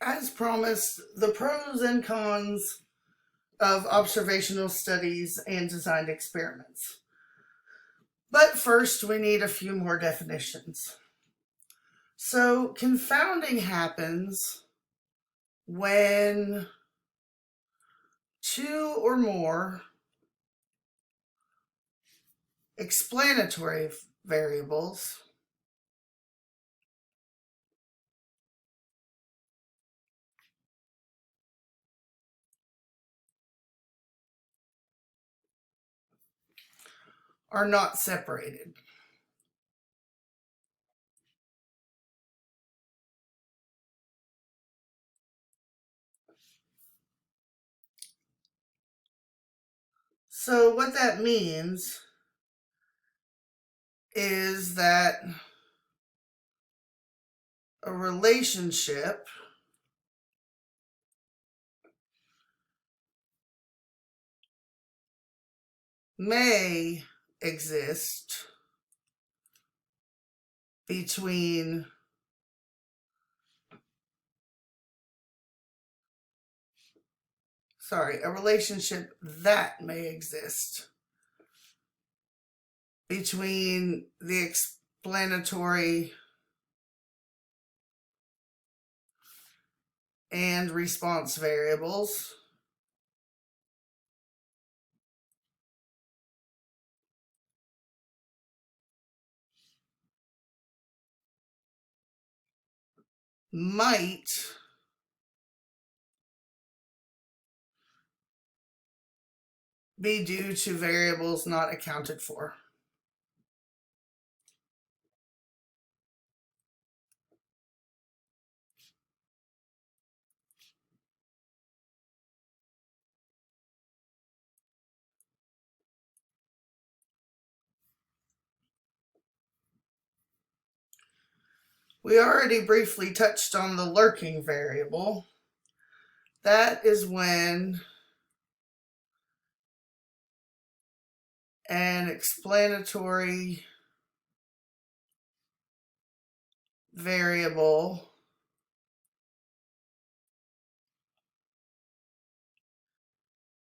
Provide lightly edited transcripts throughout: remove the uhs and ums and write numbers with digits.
As promised, the pros and cons of observational studies and designed experiments. But first, we need a few more definitions. So, confounding happens when two or more explanatory variables are not separated. So what that means is that a relationship may exist between a relationship that may exist between the explanatory and response variables might be due to variables not accounted for. We already briefly touched on the lurking variable. That is when an explanatory variable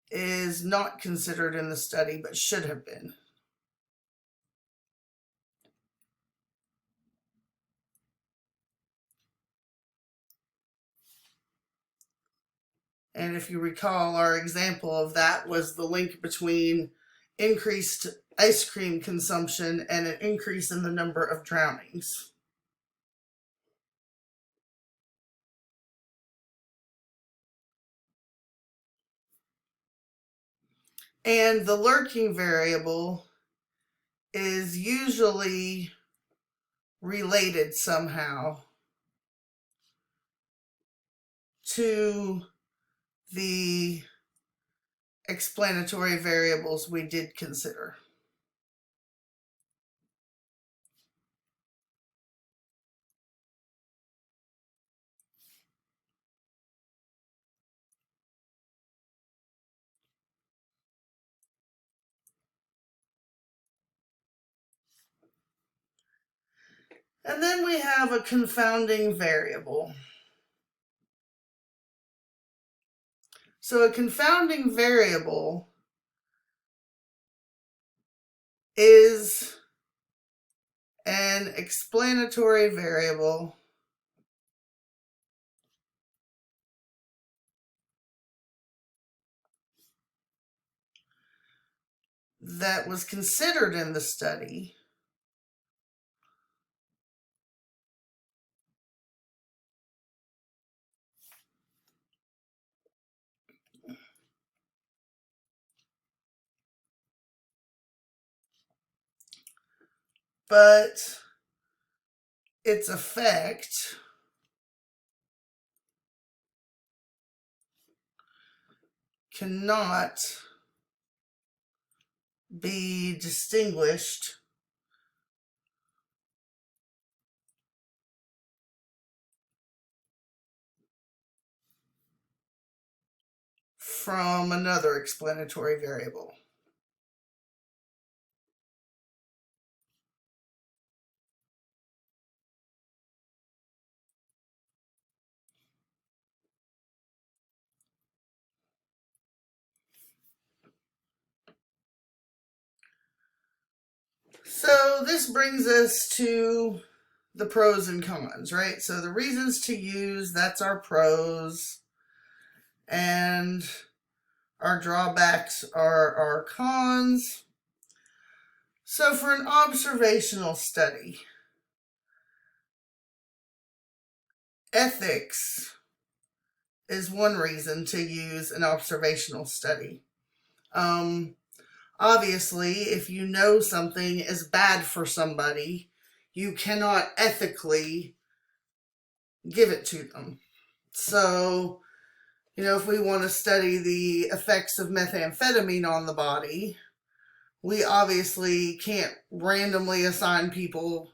is not considered in the study but should have been. And if you recall, our example of that was the link between increased ice cream consumption and an increase in the number of drownings. And the lurking variable is usually related somehow to the explanatory variables we did consider. And then we have a confounding variable. So a confounding variable is an explanatory variable that was considered in the study but its effect cannot be distinguished from another explanatory variable. So this brings us to the pros and cons, right? So the reasons to use, that's our pros. And our drawbacks are our cons. So for an observational study, ethics is one reason to use an observational study. Obviously, if you know something is bad for somebody, you cannot ethically give it to them. So, if we want to study the effects of methamphetamine on the body, we obviously can't randomly assign people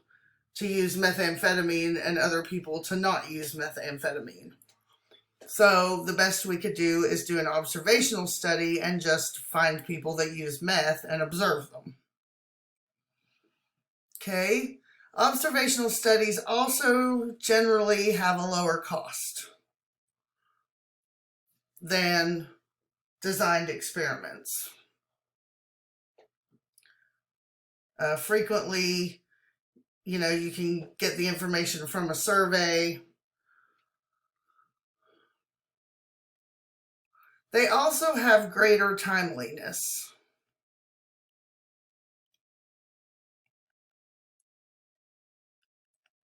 to use methamphetamine and other people to not use methamphetamine. So the best we could do is do an observational study and just find people that use meth and observe them. Okay, observational studies also generally have a lower cost than designed experiments. Frequently, you can get the information from a survey. They also have greater timeliness.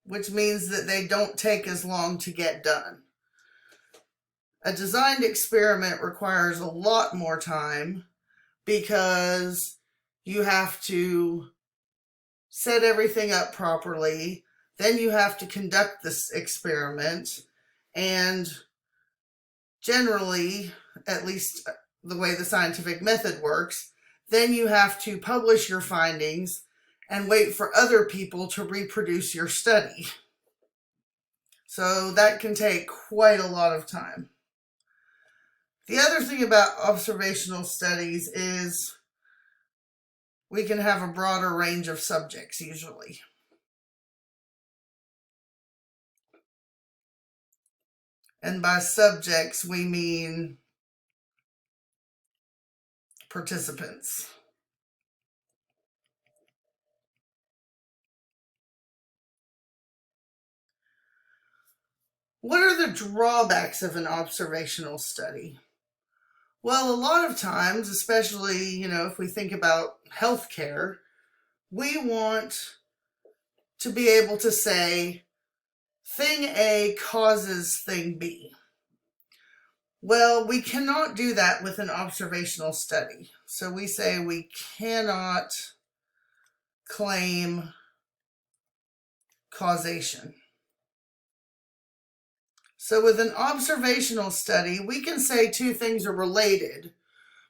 Which means that they don't take as long to get done. A designed experiment requires a lot more time because you have to set everything up properly, then you have to conduct this experiment, and generally, at least the way the scientific method works, then you have to publish your findings and wait for other people to reproduce your study. So that can take quite a lot of time. The other thing about observational studies is we can have a broader range of subjects usually. And by subjects, we mean participants. What are the drawbacks of an observational study? Well, a lot of times, especially, if we think about healthcare, we want to be able to say, thing A causes thing B. Well, we cannot do that with an observational study. So we say we cannot claim causation. So with an observational study, we can say two things are related,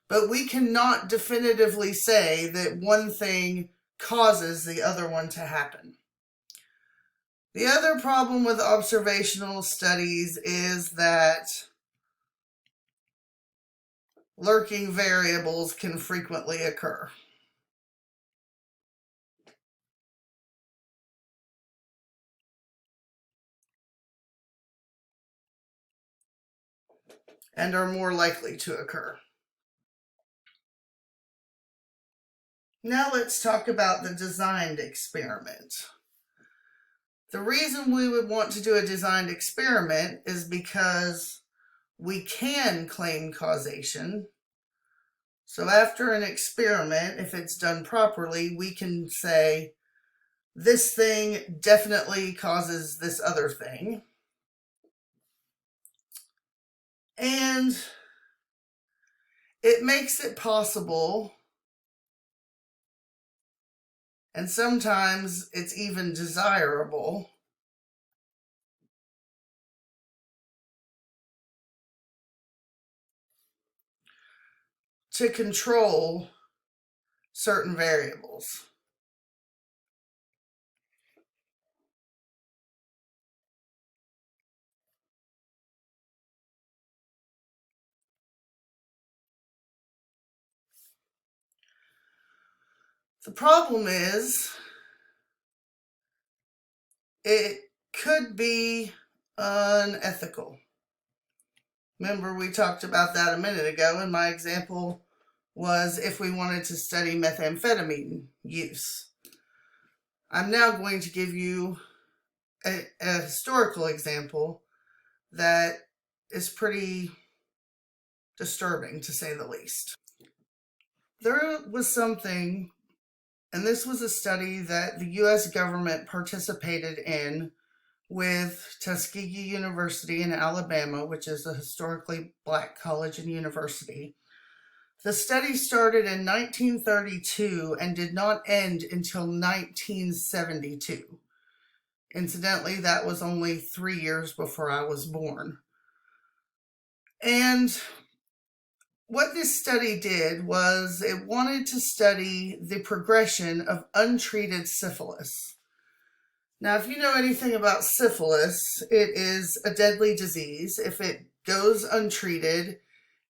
but we cannot definitively say that one thing causes the other one to happen. The other problem with observational studies is that lurking variables can frequently occur. And are more likely to occur. Now let's talk about the designed experiment. The reason we would want to do a designed experiment is because we can claim causation. So after an experiment, if it's done properly, we can say, this thing definitely causes this other thing. And it makes it possible, and sometimes it's even desirable, to control certain variables. The problem is, it could be unethical. Remember, we talked about that a minute ago, and my example was if we wanted to study methamphetamine use. I'm now going to give you a historical example that is pretty disturbing, to say the least. There was something, and this was a study that the US government participated in with Tuskegee University in Alabama, which is a historically black college and university. The study started in 1932 and did not end until 1972. Incidentally, that was only 3 years before I was born. And what this study did was it wanted to study the progression of untreated syphilis. Now, if you know anything about syphilis, it is a deadly disease. If it goes untreated,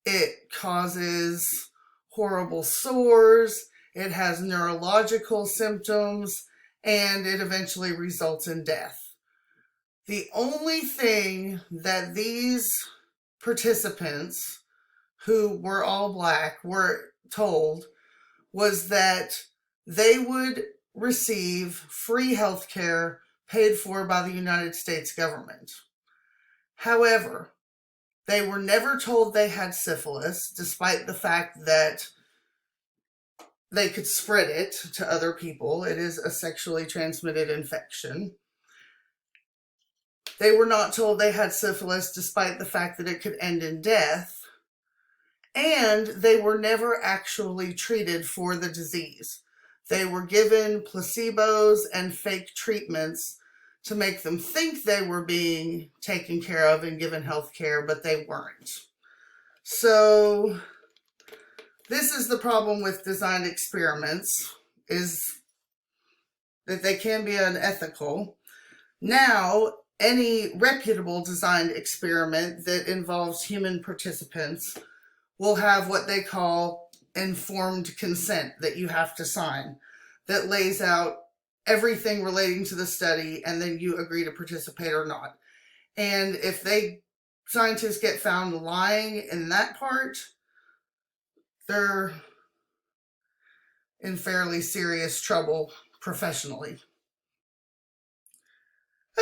it causes horrible sores, it has neurological symptoms, and it eventually results in death. The only thing that these participants, who were all black, were told was that they would receive free health care paid for by the United States government. However, they were never told they had syphilis, despite the fact that they could spread it to other people. It is a sexually transmitted infection. They were not told they had syphilis, despite the fact that it could end in death. And they were never actually treated for the disease. They were given placebos and fake treatments to make them think they were being taken care of and given health care, but they weren't. So this is the problem with designed experiments, is that they can be unethical. Now, any reputable designed experiment that involves human participants will have what they call informed consent that you have to sign, that lays out everything relating to the study, and then you agree to participate or not. And if scientists get found lying in that part, they're in fairly serious trouble professionally.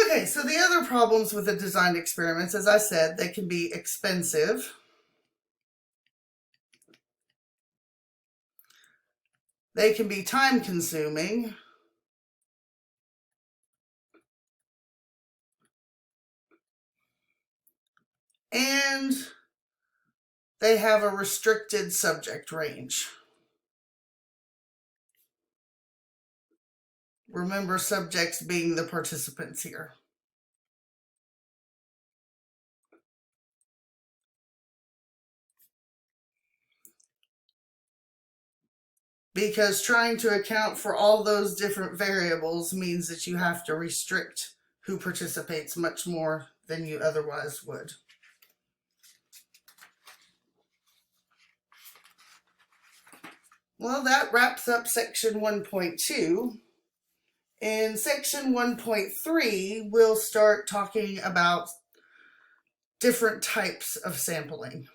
Okay, so the other problems with the designed experiments, as I said, they can be expensive. They can be time-consuming. And they have a restricted subject range. Remember, subjects being the participants here. Because trying to account for all those different variables means that you have to restrict who participates much more than you otherwise would. Well, that wraps up section 1.2. In section 1.3, we'll start talking about different types of sampling.